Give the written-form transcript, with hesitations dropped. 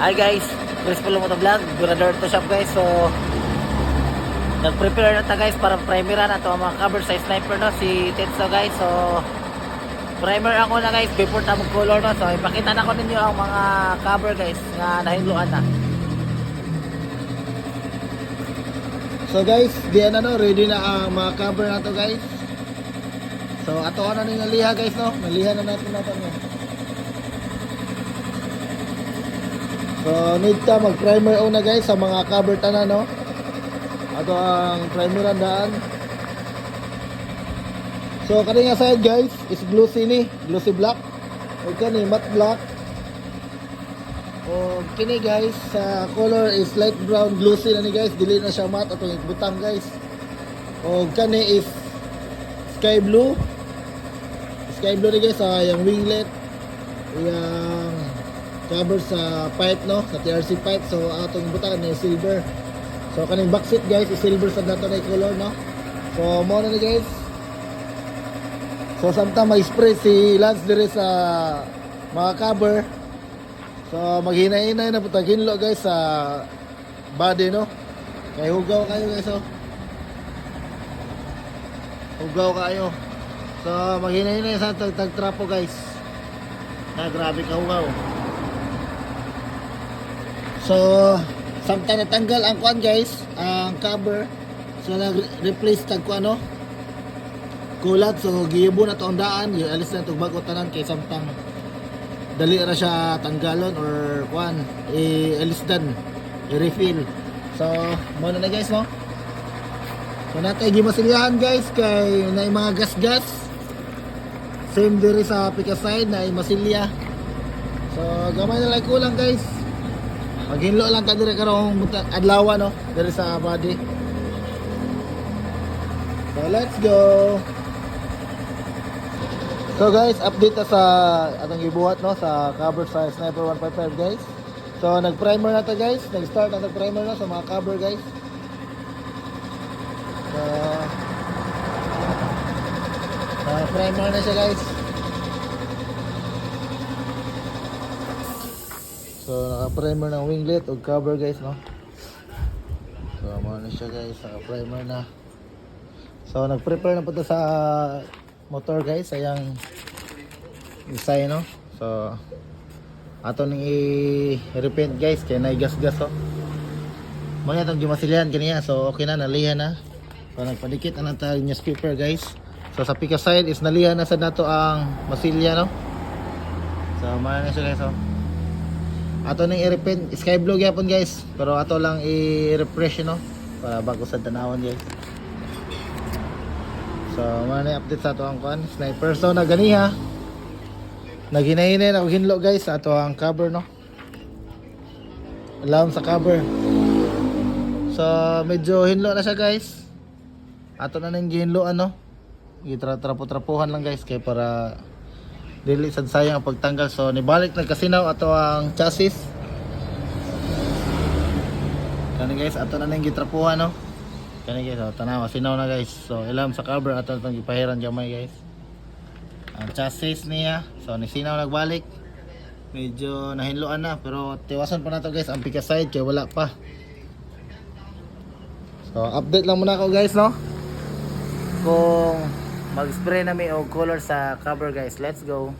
Hi guys, Chris Pulumoto Vlog, Durador to shop guys. So nag-prepare na ta guys para primeran ato ang mga cover sa sniper no, si Tetso guys. So primer ako na guys before ta mag-color no. So ipakita na ko ninyo ang mga cover guys nga nahinluan na. So guys, diyan na no, ready na ang mga cover nato guys. So ato na ning liha guys no, naliha na natin nato no. So need ka mag-primer una guys sa mga cover tanan no. Ato ang primeran daan. So kani nga side guys is glossy ni, glossy black. O kani matte black. O kini guys sa color is light brown glossy na ni guys, dili na siya matte atong butang guys. O kani is sky blue. Sky blue ni guys sa yung winglet. Yung cover sa pipe no, sa TRC pipe. So atong butang ni silver. So kaning backseat guys is silver sa dato na color no. So mo na ni guys. So samtang mag-spray si Lance dire sa mga cover. So maghinay-hinay na putang hinlo guys sa body no. Kay hugaw kayo guys oh. Hugaw kayo. So maghinay-hinay sa tag-trapo guys. Na grabe ka hugaw. So samtang natanggal ang kuan guys, ang cover, so nag-replace tag kuan no. Kulat, so giibo na to ang daan, alis na to bago tanan kay samtang dali ra siya tanggalon or kuan i-alis dan, i-refill. So mo na guys no. So natay gimasilyahan guys kay na mga gas-gas. Same diri sa pika side na masilya. So gamay na lang kulang guys. Maghinlo lang ta dire karong adlaw no, dire sa body. So let's go. So guys, update ta sa atong gibuhat no sa cover sa Sniper 155 guys. So nag-primer na ta guys, nag-start na nag-primer na sa mga cover guys. Primer na siya guys. So naka-primer ng winglet o cover guys no. So mo na siya guys, naka-primer na. So nag-prepare na po to sa motor guys, sayang design no. So ato ning i-repaint guys kay nay gas-gas oh. Mo na tong gimasilyan kaniya, so okay na, nalihan na. So nagpadikit na tag newspaper guys. So sa pika side is nalihan na sa nato ang masilya no. So mo na siya guys oh. Ato ning i-repaint sky blue gyapon guys, pero ato lang i-refresh no para bago sa tanawon guys. So mana update sa ato ang kuan sniper. So naganiha naghinay-hinay na hinlo guys sa ato ang cover no. Alam sa cover. So medyo hinlo na siya guys. Ato na ning gihinlo ano. Gitratrapo-trapuhan lang guys kay para dili sad sayang ang pagtanggal. So nibalik nagkasinaw ato ang chassis. Kani guys ato na ning gitrapuhan no. Kani guys, tanaw, sinaw na guys. So ilam sa cover ato itong gipahiran gamay guys. Ang chassis niya, so nisinaw nagbalik. Medyo nahinluan na, pero tiwasan pa na to guys ang pika side kaya wala pa. So update lang muna ako guys no. Kung mag-spray na may o color sa cover guys, let's go.